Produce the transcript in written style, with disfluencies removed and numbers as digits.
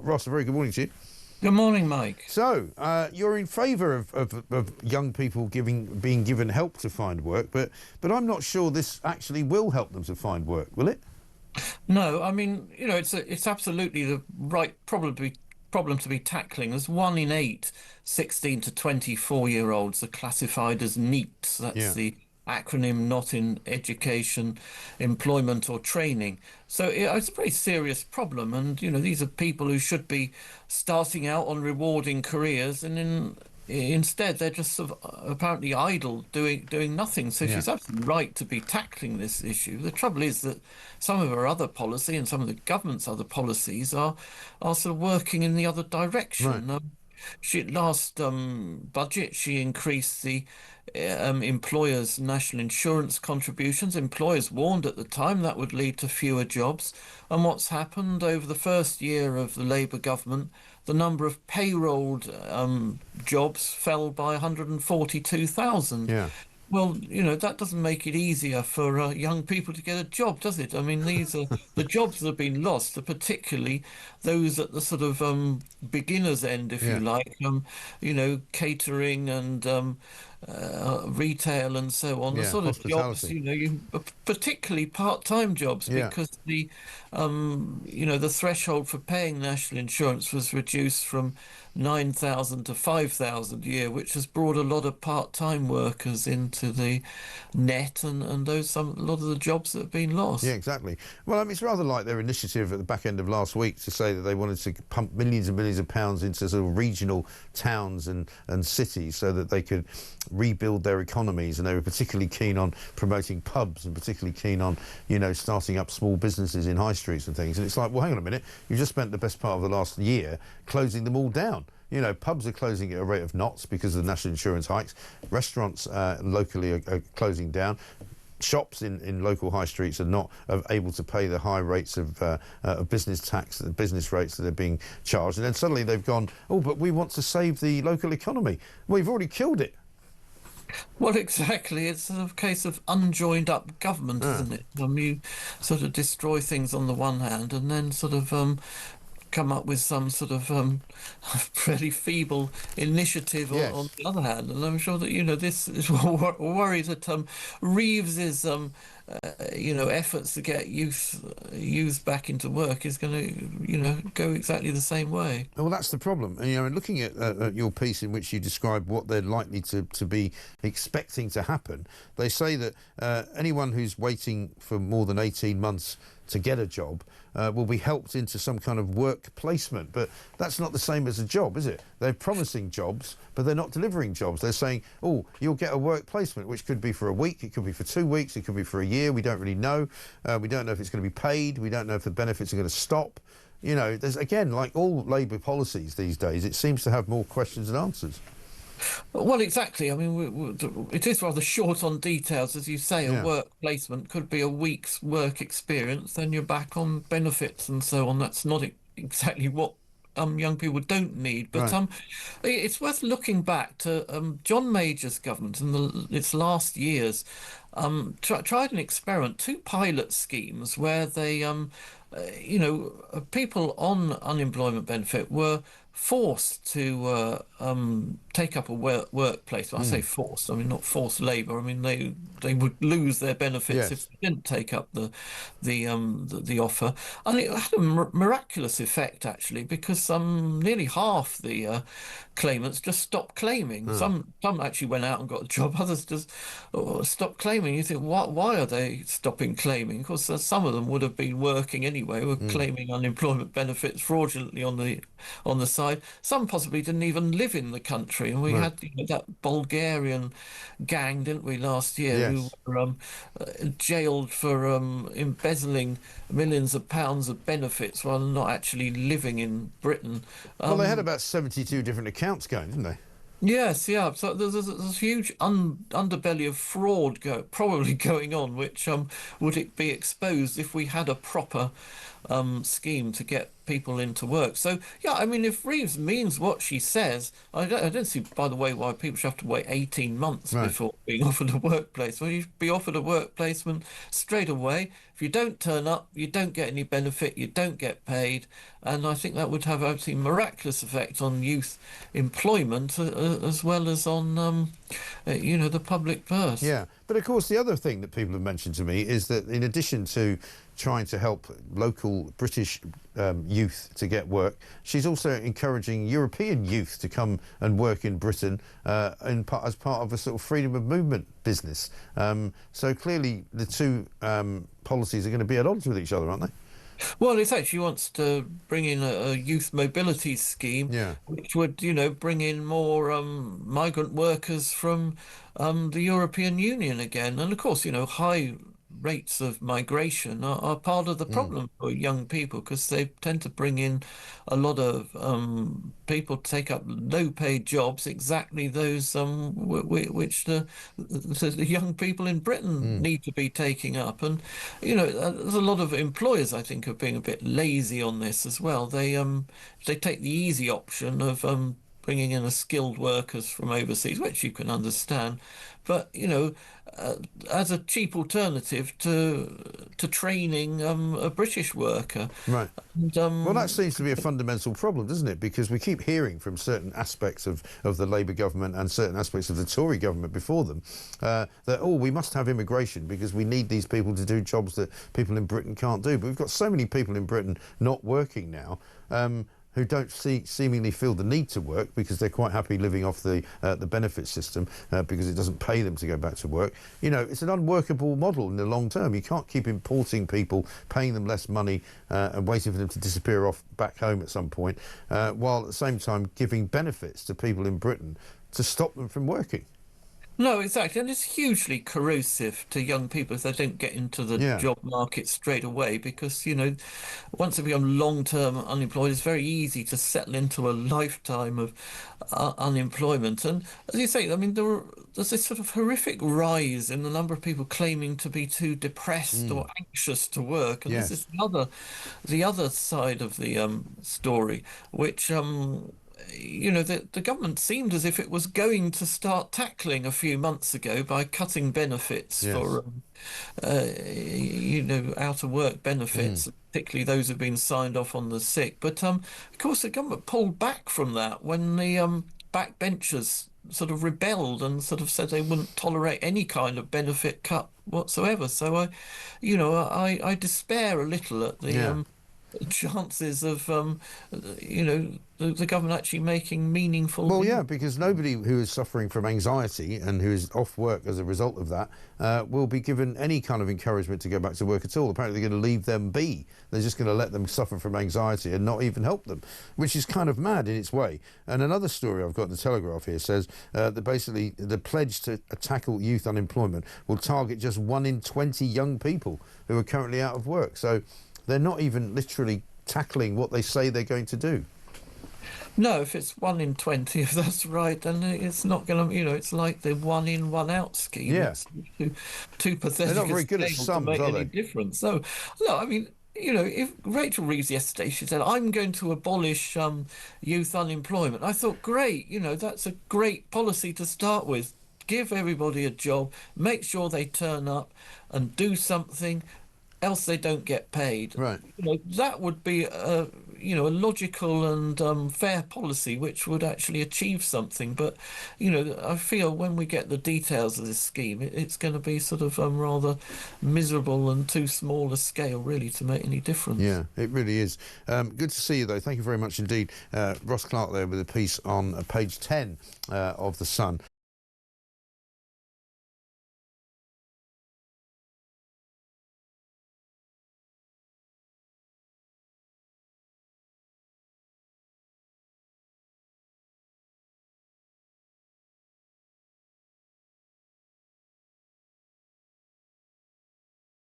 Ross, a very good morning to you. Good morning, Mike. So, you're in favour of young people being given help to find work, but I'm not sure this actually will help them to find work, will it? No, I mean, it's absolutely the right problem to be tackling. As 1 in 8 16 to 24-year-olds are classified as NEETs. That's Yeah. the acronym, not in education, employment or training. So it's a very serious problem. And, these are people who should be starting out on rewarding careers, and instead they're just sort of apparently idle, doing nothing. So Yeah. she's absolutely right to be tackling this issue. The trouble is that some of her other policy and some of the government's other policies are sort of working in the other Right. direction. She last budget she increased the employers' national insurance contributions. Employers warned at the time that would lead to fewer jobs, and what's happened over the first year of the Labour government, the number of payrolled jobs fell by 142,000. Yeah. Well, that doesn't make it easier for young people to get a job, does it? I mean, these are the jobs that have been lost are particularly those at the sort of beginner's end, if you Yeah. like, catering and retail and so on, the Yeah. sort of jobs, Hospitality. particularly part-time jobs, Yeah. because the threshold for paying national insurance was reduced from 9,000 to 5,000 a year, which has brought a lot of part-time workers into the net, and a lot of the jobs that have been Yeah, lost. exactly. Well, I mean, it's rather like their initiative at the back end of last week to say that they wanted to pump millions and millions of pounds into sort of regional towns and cities so that they could rebuild their economies, and they were particularly keen on promoting pubs and particularly keen on, starting up small businesses in high streets and things. And it's like, well, hang on a minute, you've just spent the best part of the last year closing them all down. Pubs are closing at a rate of knots because of the national insurance hikes. Restaurants locally are closing down. Shops in local high streets are not able to pay the high rates of business tax, the business rates that are being charged. And then suddenly they've gone, oh, but we want to save the local economy. Well, you've already killed it. Well, exactly. It's sort of a case of unjoined up government, isn't it? You sort of destroy things on the one hand, and then sort of come up with some sort of pretty feeble initiative on Yes. the other hand. And I'm sure that, this is worried that Reeves's, efforts to get youth back into work is going to, go exactly the same way. Well, that's the problem. And, looking at your piece in which you describe what they're likely to be expecting to happen, they say that anyone who's waiting for more than 18 months to get a job will be helped into some kind of work placement. But that's not the same as a job, is it? They're promising jobs, but they're not delivering jobs. They're saying, oh, you'll get a work placement, which could be for a week, it could be for 2 weeks, it could be for a year. We don't really know. We don't know if it's going to be paid. We don't know if the benefits are going to stop. There's, again, like all Labour policies these days, it seems to have more questions than answers. Well, exactly. I mean, it is rather short on details, as you say. A Yeah. work placement could be a week's work experience, then you're back on benefits and so on. That's not exactly what young people don't need. But Right. it's worth looking back to John Major's government in its last years. Tried an experiment, two pilot schemes where they, people on unemployment benefit were forced to take up a workplace. I say forced, I mean not forced labour. I mean they would lose their benefits Yes. if they didn't take up the offer, and it had a miraculous effect actually, because nearly half the claimants just stopped claiming. Some actually went out and got a job. Others just stopped claiming. You think, why are they stopping claiming? Of course, some of them would have been working anyway, were claiming unemployment benefits fraudulently on the side. Some possibly didn't even live in the country. And we Right. had that Bulgarian gang, didn't we, last year, who Yes. were jailed for embezzling millions of pounds of benefits while not actually living in Britain. Well, they had about 72 different accounts going, didn't they? Yes, yeah. So there's a huge underbelly of fraud probably going on, which would it be exposed if we had a proper scheme to get people into work. So yeah, I mean, if Reeves means what she says, I don't see, by the way, why people should have to wait 18 months Right. before being offered a work placement. You should be offered a work placement straight away. If you don't turn up, you don't get any benefit, you don't get paid, and I think that would have absolutely miraculous effect on youth employment as well as on the public purse. Yeah, but of course the other thing that people have mentioned to me is that in addition to trying to help local British youth to get work, she's also encouraging European youth to come and work in Britain as part of a sort of freedom of movement business. So clearly the two policies are going to be at odds with each other, aren't they? Well, it actually wants to bring in a youth mobility scheme, Yeah. which would, bring in more migrant workers from the European Union again. And of course, high rates of migration are part of the Mm. problem for young people because they tend to bring in a lot of people to take up low-paid jobs, exactly those which the young people in Britain Mm. need to be taking up. And there's a lot of employers, I think, are being a bit lazy on this as well. They take the easy option of bringing in a skilled workers from overseas, which you can understand, but as a cheap alternative to training a British worker. Right. And, Well, that seems to be a fundamental problem, doesn't it? Because we keep hearing from certain aspects of the Labour government and certain aspects of the Tory government before them that, oh, we must have immigration because we need these people to do jobs that people in Britain can't do. But we've got so many people in Britain not working now who don't seemingly feel the need to work because they're quite happy living off the benefit system because it doesn't pay them to go back to work. It's an unworkable model in the long term. You can't keep importing people, paying them less money and waiting for them to disappear off back home at some point, while at the same time giving benefits to people in Britain to stop them from working. No, exactly. And it's hugely corrosive to young people if they don't get into the Yeah. job market straight away because, once they become long-term unemployed, it's very easy to settle into a lifetime of unemployment. And as you say, I mean, there's this sort of horrific rise in the number of people claiming to be too depressed or anxious to work. And Yes. this is the other side of the story, which the government seemed as if it was going to start tackling a few months ago by cutting benefits Yes. for, out of work benefits, particularly those who've been signed off on the sick. But of course, the government pulled back from that when the backbenchers sort of rebelled and sort of said they wouldn't tolerate any kind of benefit cut whatsoever. So I despair a little at the Yeah. chances of the government actually making meaningful. Well, yeah, because nobody who is suffering from anxiety and who is off work as a result of that will be given any kind of encouragement to go back to work at all. Apparently, they're going to leave them be. They're just going to let them suffer from anxiety and not even help them, which is kind of mad in its way. And another story I've got in the Telegraph here says that basically the pledge to tackle youth unemployment will target just 1 in 20 young people who are currently out of work. So they're not even literally tackling what they say they're going to do. No, if it's 1 in 20, if that's right, then it's not going to, it's like the 1 in, 1 out scheme. Yeah. It's too pathetic. They're not very good at to sums, make are any they? difference. So, no, I mean, if Rachel Reeves yesterday, she said, I'm going to abolish youth unemployment. I thought, great, that's a great policy to start with. Give everybody a job, make sure they turn up and do something, else they don't get paid. Right. That would be a logical and fair policy which would actually achieve something. But I feel when we get the details of this scheme, it's going to be sort of rather miserable and too small a scale really to make any difference. Yeah, it really is. Good to see you, though. Thank you very much indeed. Ross Clark there with a piece on page 10 of The Sun.